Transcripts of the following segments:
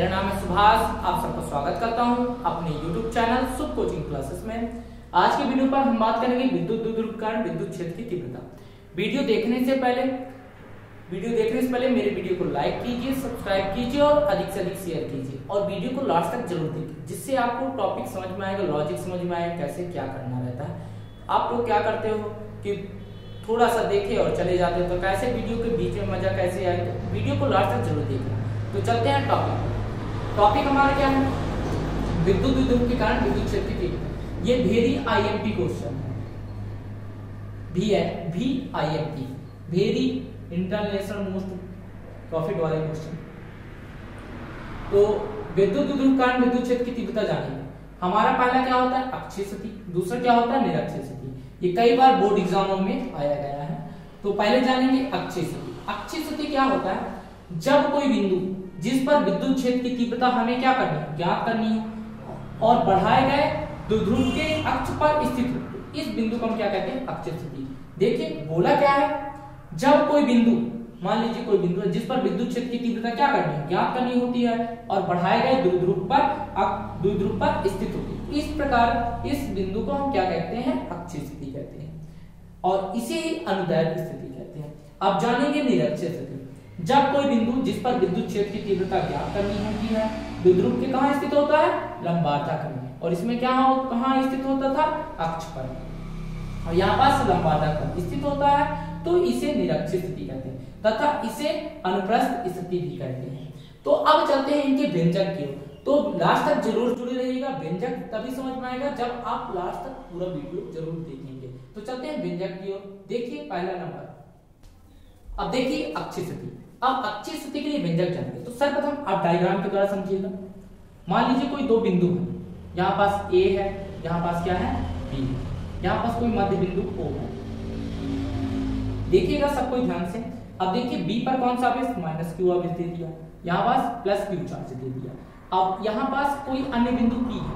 मेरा नाम है सुभाष। आप सबका स्वागत करता हूं अपने YouTube चैनल शुभ कोचिंग क्लासेस में। आज के वीडियो पर हम बात करेंगे विद्युत द्विध्रुव के कारण विद्युत क्षेत्र की तीव्रता। वीडियो देखने से पहले मेरे वीडियो को लाइक कीजिए, सब्सक्राइब कीजिए और अधिक से अधिक शेयर कीजिए और वीडियो को लास्ट तक जरूर देखिए, जिससे आपको टॉपिक समझ में आएगा, लॉजिक समझ में आएगा, कैसे क्या करना रहता है। आप लोग क्या करते हो कि थोड़ा सा देखे और चले जाते हो, तो कैसे वीडियो के बीच में मजा कैसे आए, तो वीडियो को लास्ट तक जरूर देखना। तो चलते हैं टॉपिक हमारा क्या है, विद्युत द्विध्रुव के कारण विद्युत क्षेत्र की तीव्रता। ये वेरी आईएमपी क्वेश्चन है, VIMP, very international most profit वाले क्वेश्चन। तो विद्युत द्विध्रुव के कारण विद्युत क्षेत्र की तीव्रता जानेंगे। हमारा पहला क्या होता है, अक्षीय स्थिति, दूसरा क्या होता है, निरक्षीय स्थिति। ये कई बार बोर्ड एग्जामों में आया गया है। तो पहले जानेंगे अक्षीय स्थिति। अक्षीय स्थिति क्या होता है, जब कोई बिंदु जिस पर विद्युत क्षेत्र की तीव्रता हमें क्या करनी है, ज्ञात करनी है और बढ़ाए गए द्विध्रुव के अक्ष पर स्थित हो, इस बिंदु को हम क्या कहते हैं, अक्षीय स्थिति। देखिए बोला क्या है, जब कोई बिंदु, मान लीजिए कोई बिंदु है जिस पर विद्युत क्षेत्र की तीव्रता क्या करनी है, ज्ञात करनी होती है और बढ़ाए गए द्विध्रुव पर स्थित होती है, इस प्रकार इस बिंदु को हम क्या कहते हैं, अक्षीय स्थिति कहते हैं और इसे ही अनुदैर्ध्य स्थिति कहते हैं। अब जानेंगे निरक्षीय स्थिति। जब कोई बिंदु जिस पर विद्युत क्षेत्र की तीव्रता ज्ञात करनी होती है, द्विध्रुव के कहां स्थित होता है, लंबार्धक में, और इसमें कहां स्थित होता था, अक्ष पर, और यहाँ पास लंबार्धक पर स्थित होता है, तो इसे निरक्षीय स्थिति कहते हैं तथा इसे अनुप्रस्थ स्थिति भी कहते हैं। तो अब चलते हैं इनके व्यंजक की ओर। तो लास्ट तक जरूर जुड़े रहिएगा, व्यंजक तभी समझ में आएगा जब आप लास्ट तक पूरा वीडियो जरूर देखेंगे। तो चलते हैं व्यंजक की ओर। देखिए पहला नंबर, अब देखिए अक्षीय स्थिति। अब अक्षीय स्थिति के लिए व्यंजक जानेंगे। तो सर्वप्रथम आप डायग्राम के द्वारा समझिएगा। मान लीजिए कोई दो बिंदु है, यहाँ पास A है, यहाँ पास क्या है, B है, यहाँ पास कोई मध्य बिंदु O है। देखिएगा सब कोई ध्यान से। अब देखिए B पर कौन सा आवेश, -Q आवेश दे दिया, यहाँ पास +Q चार्ज दे दिया। अब यहाँ पास कोई अन्य बिंदु P है,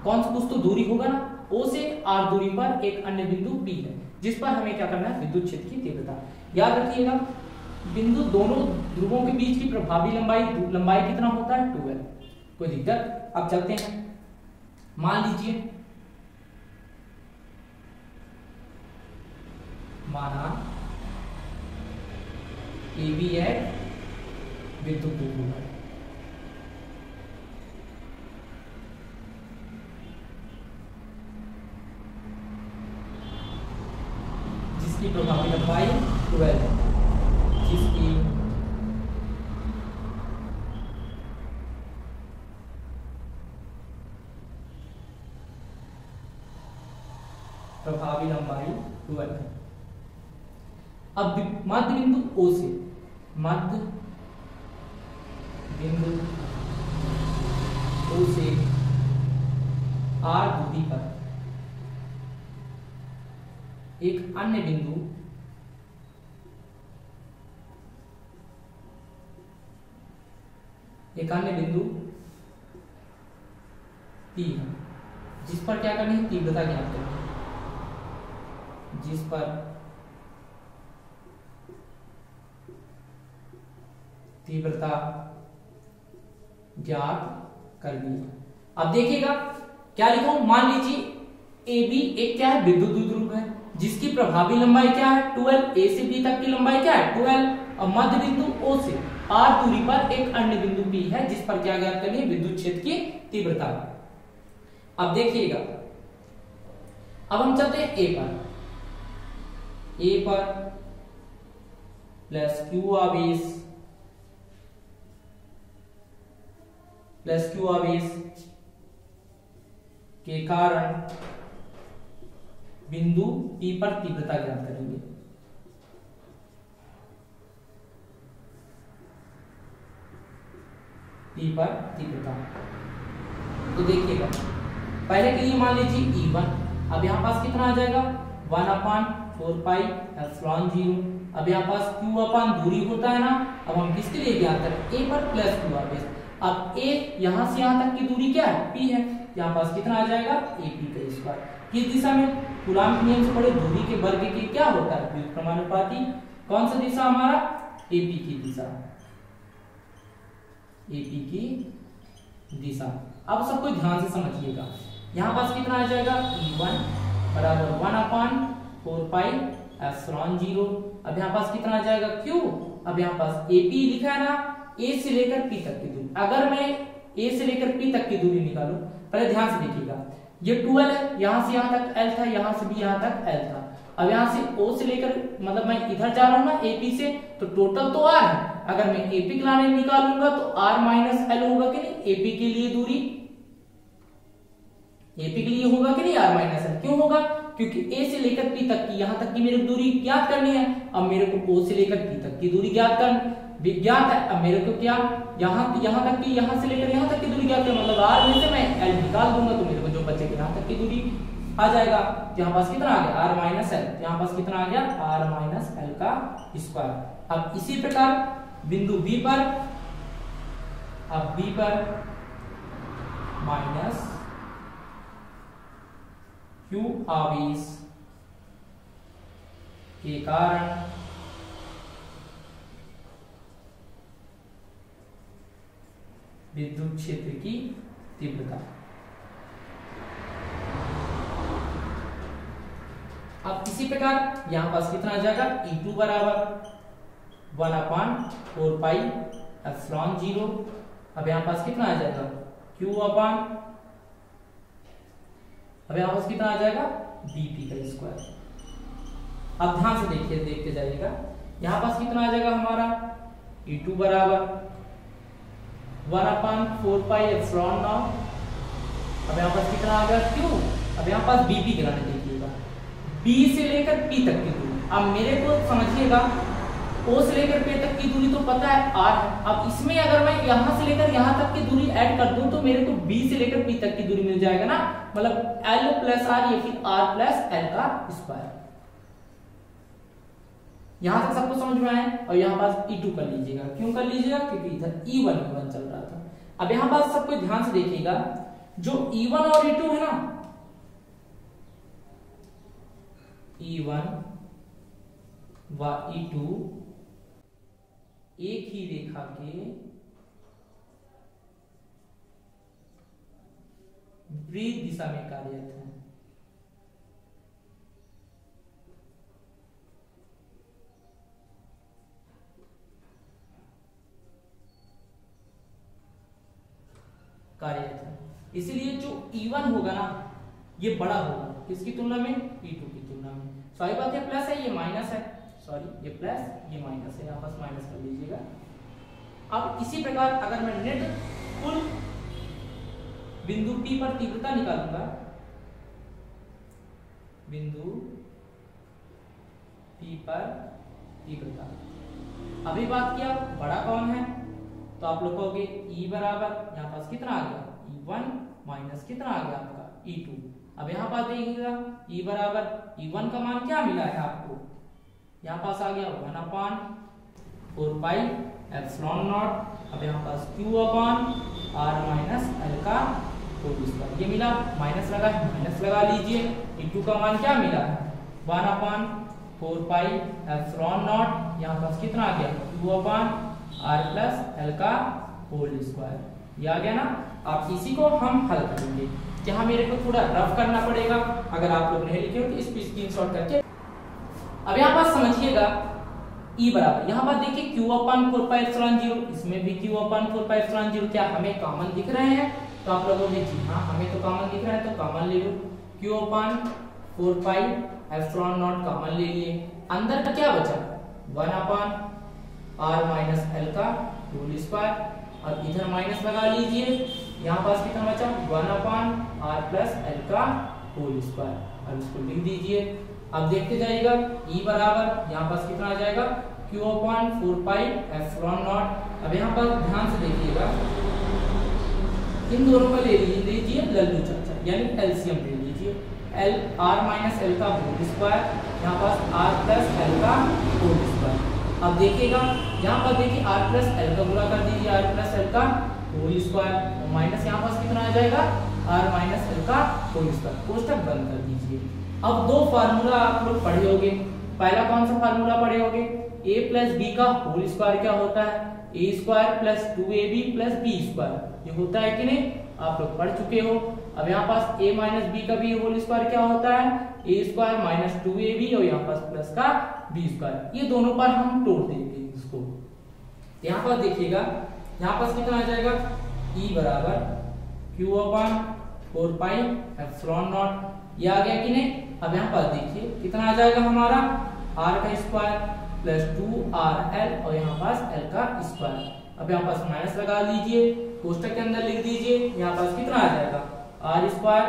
कौन सा, कुछ तो दूरी होगा ना, O से R दूरी पर एक अन्य बिंदु P है, जिस पर हमें क्या करना है, विद्युत क्षेत्र की तीव्रता। याद रखिएगा बिंदु दोनों ध्रुवों के बीच की प्रभावी लंबाई कितना होता है, 12। कोई दिक्कत। अब चलते हैं, मान लीजिए माना AB है विद्युत द्विध्रुव है, जिसकी प्रभावी लंबाई 12 है, जिसकी प्रभावी लंबाई 12 है। अब मध्य बिंदु O से, मध्य बिंदु O से R दूरी पर एक अन्य बिंदु P है, जिस पर क्या करनी है, तीव्रता ज्ञात करनी है, जिस पर तीव्रता ज्ञात करनी है। अब देखिएगा क्या लिखो, मान लीजिए AB एक क्या है, विद्युत द्विध्रुव है, जिसकी प्रभावी लंबाई क्या है, 12। A से B तक की लंबाई क्या है, 12। और मध्य बिंदु O से R दूरी पर एक अन्य बिंदु P है, जिस पर क्या ज्ञात करनी है, विद्युत क्षेत्र की तीव्रता। अब देखिएगा, अब हम चलते हैं A पर प्लस Q आवेश के कारण बिंदु P पर तीव्रता ज्ञात करेंगे। P पर तीव्रता, तो देखिएगा पहले के लिए मान लीजिए E1। अब यहाँ पास कितना आ जाएगा, 1/4πε0। अब यहाँ पास Q दूरी होता है ना, अब हम किसके लिए ज्ञात करें, A पर +Q आवेश। अब A यहाँ से यहाँ तक की दूरी क्या है, P है, यहाँ पास कितना आ जाएगा, AP²। किस दिशा में, कूलॉम के नियम से पढ़े, दूरी के वर्ग के क्या होता है, व्युत्क्रमानुपाती। कौन सा दिशा हमारा, AP की दिशा, AP की दिशा। अब सबको ध्यान से समझिएगा, यहाँ पास कितना आ जाएगा E1 बराबर 1/4πε0। अब यहाँ पास कितना आ जाएगा Q। अब यहाँ पास AP लिखा है ना, A से लेकर P तक की दूरी। अगर मैं A से लेकर P तक की दूरी निकालूं, पहले ध्यान से देखिएगा, ये 12 है, यहाँ से यहाँ तक L था, यहाँ से भी यहाँ तक L था। अब यहाँ से O से लेकर मतलब मैं इधर जा रहा हूँ ना AP से, तो टोटल तो R है। अगर मैं AP की लाइन निकालूंगा तो R माइनस L होगा कि नहीं, AP के लिए दूरी, AP के लिए होगा कि नहीं R माइनस L। क्यों होगा, क्योंकि A से लेकर P तक की यहाँ तक की मेरे को दूरी ज्ञात करनी है। अब मेरे को O से लेकर P तक की दूरी ज्ञात है। अब मेरे को क्या यहाँ तक की, यहाँ से लेकर यहाँ तक की दूरी ज्ञात करनी, मतलब R में से मैं L निकाल दूंगा तो मेरे को जो बचेगा यहाँ तक की दूरी आ जाएगा। यहाँ पास कितना आ गया R माइनस L, यहाँ पास कितना आ गया R माइनस L का स्क्वायर। अब इसी प्रकार बिंदु B पर, अब B पर माइनस Q आवेश के कारण विद्युत क्षेत्र की तीव्रता। अब इसी प्रकार यहां पास कितना आ जाएगा E2 बराबर 1/4πε0। अब यहां पास कितना आ जाएगा Q अपान, अब यहां पास कितना आ जाएगा BP का स्क्वायर। अब ध्यान से देखिए, देखते जाइएगा, यहां पास कितना आ जाएगा हमारा E2 बराबर 1/4πε0। अब यहाँ पास कितना आ गया Q। अब यहाँ पास BP गिराने देखिएगा, B से लेकर P तक की दूरी। अब मेरे को समझिएगा O से लेकर P तक की दूरी तो पता है R है। अब इसमें अगर मैं यहाँ से लेकर यहाँ तक की दूरी ऐड कर दूं तो मेरे को B से लेकर P तक की दूरी मिल जाएगा ना, मतलब L प्लस R या फिर R प्लस L का स्क्वायर। यहां तक सबको समझ में आया। और यहाँ पास E2 कर लीजिएगा, क्यों कर लीजिएगा, क्योंकि इधर E1 चल रहा था। अब यहाँ पास सबको ध्यान से देखिएगा, जो E1 और E2 है ना, E1 व E2 एक ही रेखा के विपरीत दिशा में कार्यरत है। इसलिए जो E1 होगा ना, ये बड़ा होगा किसकी तुलना में, E2 की तुलना में। सही बात है, प्लस है, ये माइनस है, सॉरी ये प्लस ये माइनस है, यहाँ पास माइनस कर लीजिएगा। अब इसी प्रकार अगर मैं नेट कुल बिंदु P पर तीव्रता निकालूंगा, बिंदु P पर तीव्रता, अभी बात किया बड़ा कौन है, तो आप लोग कहोगे E बराबर, यहाँ पास कितना आ गया E1 माइनस कितना आ गया आपका E2। अब यहाँ पास देखिएगा E बराबर E1 का मान क्या मिला है आपको, यहाँ पास आ गया 1/4πε0। अब यहाँ पास Q अपान R माइनस L का होल स्क्वायर, ये मिला, माइनस लगा है, माइनस लगा लीजिए। E2 का मान क्या मिला है 1/4πε0, यहाँ पास कितना आ गया Q अपान R प्लस L का होल स्क्वायर, ये आ गया ना। आप इसी को हम हल करेंगे, यहाँ मेरे को थोड़ा रफ करना पड़ेगा, अगर आप लोग नहीं लिखे हो तो इस पे स्क्रीनशॉट करके। अब यहाँ पास समझिएगा E बराबर, यहाँ पर देखिए Q अपान 4πε0, इसमें भी Q अपान 4πε0, क्या हमें कॉमन दिख रहे हैं, तो आप लोगों ने जी हाँ हमें तो कॉमन दिख रहा है, तो कॉमन ले लो, Q अपान 4πε0 कॉमन ले लिए, अंदर का क्या बचा 1/R माइनस L का होल स्क्वायर, और इधर माइनस लगा लीजिए, यहाँ पास कितना बचा 1/R प्लस L का होल स्क्वायर, अब इसको लिख दीजिए। अब देखते जाइएगा E बराबर, यहाँ पास कितना आ जाएगा Q अपान 4πε0। अब यहाँ पर ध्यान से देखिएगा, इन दोनों का ले लीजिए लल्लू चाचा, यानी एलसीएम ले लीजिए, L R माइनस L का होल स्क्वायर, यहाँ पास R प्लस L का होल स्क्वायर। अब देखिएगा यहाँ पर देखिए R प्लस L का गुणा कर दीजिए, R प्लस L का होल स्क्वायर, और माइनस यहाँ पास कितना आ जाएगा R माइनस L का होल स्क्वायर, कोष्टक बंद कर दीजिए। अब दो फार्मूला आप लोग पढ़े होंगे, पहला कौन सा फार्मूला पढ़े होंगे, A प्लस B का होल स्क्वायर क्या होता है, A square plus 2ab plus B square, ये होता है कि नहीं, आप लोग पढ़ चुके हो। अब यहाँ पास a माइनस बी का भी होल स्क्वायर क्या होता है, ए स्क्वायर माइनस 2ab और यहाँ पास प्लस का बी स्क्वायर, ये दोनों पर हम तोड़ देंगे इसको। यहाँ पर देखिएगा, यहाँ पास कितना आ जाएगा, e बराबर q upon 4 pi epsilon not, ये आ गया कि नहीं। अब यहाँ पर देखिए कितना आ जाएगा हमारा, r का स्क्वायर प्लस 2rl और यहाँ पास l का स्क्वायर। अब यहाँ पास माइनस लगा लीजिए, कोष्टक के अंदर लिख दीजिए, यहाँ पास कितना आ जाएगा, r square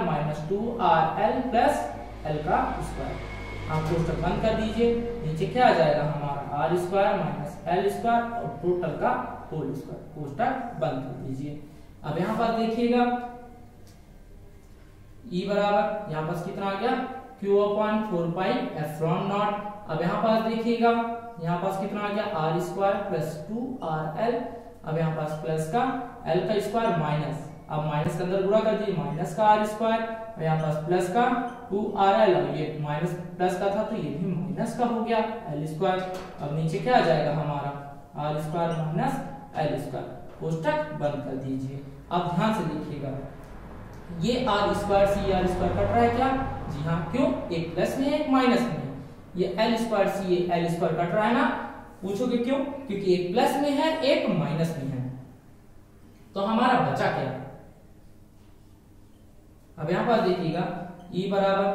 minus 2rl plus l का स्क्वायर। आप कोष्टक बंद कर दीजिए, नीचे क्या आ जाएगा हमारा, r square minus l square और टोटल का होल स्क्वायर, कोष्टक बंद कर दीजिए। अब यहाँ पर देखिएगा e बराबर यहाँ पास कितना आ गया, q upon 4 pi epsilon not. अब यहाँ पास देखिएगा, यहाँ पास कितना आ गया, r स्क्वायर प्लस 2rl, अब यहाँ पास प्लस का l का स्क्वायर माइनस, अब माइनस के अंदर गुणा कर दीजिए, माइनस का r स्क्वायर और यहाँ पास प्लस का 2rl, ये माइनस प्लस का था तो ये भी माइनस का हो गया l स्क्वायर। अब नीचे क्या आ जाएगा हमारा, r square minus l square, कोष्टक बंद कर दीजिए। अब ध्यान से देखिएगा, ये r स्क्वायर से r स्क्वायर कट रहा है क्या, जी हाँ, क्यों, एक प्लस में एक माइनस में, ये l स्क्वायर से ये l स्क्वायर कट रहा है ना, पूछोगे क्यों, क्योंकि एक प्लस में है एक माइनस में है, तो हमारा बचा क्या। अब यहाँ पर देखिएगा e बराबर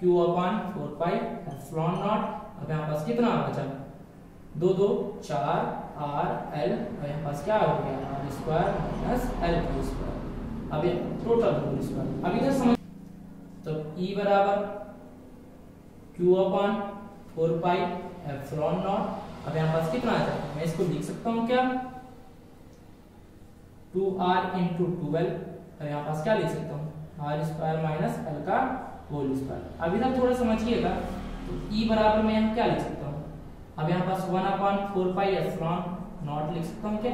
q upon 4 pi epsilon not, अब यहाँ पास कितना बचा, 2 2 4 r l और यहाँ पास क्या हो गया, r स्क्वायर माइनस l का स्क्वायर, अब ये टोटल होल स्क्वायर। अब इधर समझ, तो e बराबर q upon 4 pi epsilon not, अब यहाँ पास कितना आ जाएगा, मैं इसको लिख सकता हूँ क्या, 2r इंटू 12, और यहाँ पास क्या लिख सकता हूँ, r स्क्वायर माइनस l का होल स्क्वायर। अब इधर थोड़ा समझिएगा, तो e बराबर में यहाँ क्या लिख सकता हूँ, अब यहाँ पास 1 अपॉन 4 पाई एप्सिलॉन नॉट लिख सकता हूँ क्या,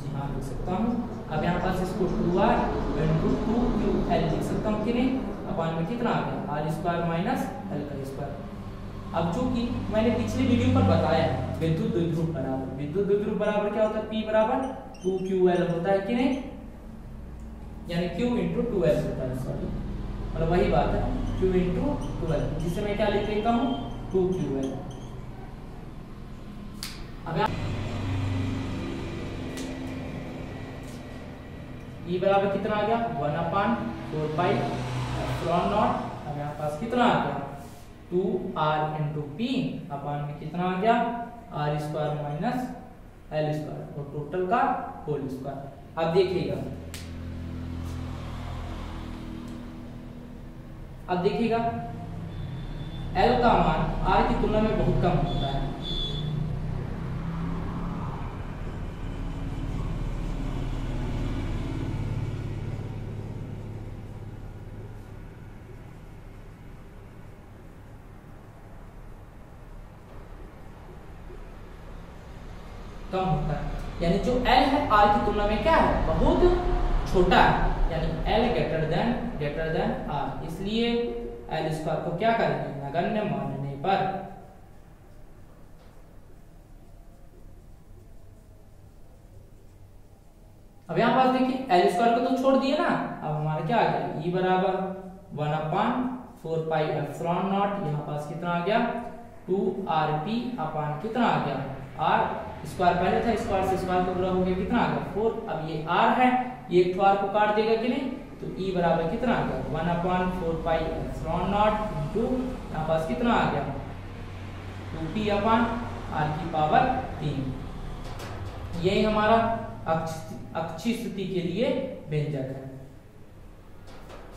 जी हाँ लिख सकता हूँ। अब यहाँ पास इसको 2r इंटू 2ql लिख सकता हूँ कि नहीं, अपॉन में कितना आ गया, r स्क्वायर माइनस l का स्क्वायर। अब चूंकि मैंने पिछले वीडियो पर बताया है विद्युत द्विध्रुव बराबर, विद्युत द्विध्रुव बराबर क्या होता है, p बराबर 2ql होता है कि नहीं, यानी q इंटू 2l होता है, सॉरी, मतलब वही बात है, q इंटू 12, जिसे मैं क्या लिख लेता हूँ, 2ql। अब e बराबर कितना आ गया, 1 अपॉन 4 पाई एप्सिलॉन नॉट, अब यहाँ पास कितना आ गया, 2r इंटू p, अपॉन में कितना आ गया, r square minus l square और टोटल का होल स्क्वायर। अब देखिएगा, अब देखिएगा l का मान r की तुलना में बहुत कम होता है, कम होता है, यानी जो l है r की तुलना में क्या है, बहुत छोटा है, यानी l ग्रेटर देन r, इसलिए l स्क्वायर को क्या करेंगे, नगण्य मानने पर। अब यहाँ पास देखिए l स्क्वायर को तो छोड़ दिए ना, अब हमारा क्या आ गया, e बराबर 1 अपॉन 4 पाई एप्सिलॉन नॉट, यहाँ पास कितना आ गया, 2rp अपॉन कितना आ गया, r स्क्वायर पहले था, स्क्वायर से स्क्वायर को हो गया, कितना आ गया 4, अब ये r है, ये एक r को काट देगा कि नहीं, तो e बराबर कितना आ गया, 1 upon 4 pi epsilon not into यहाँ पास कितना आ गया, 2p अपॉन r की पावर 3, यही हमारा अक्षीय स्थिति के लिए व्यंजक है।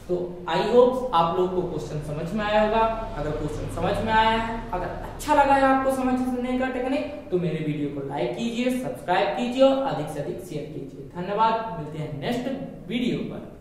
तो आई होप आप लोग को क्वेश्चन समझ में आया होगा। अगर क्वेश्चन समझ में आया है, अगर अच्छा लगा है आपको समझने का टेक्निक, तो मेरे वीडियो को लाइक कीजिए, सब्सक्राइब कीजिए और अधिक से अधिक शेयर कीजिए। धन्यवाद, मिलते हैं नेक्स्ट वीडियो पर।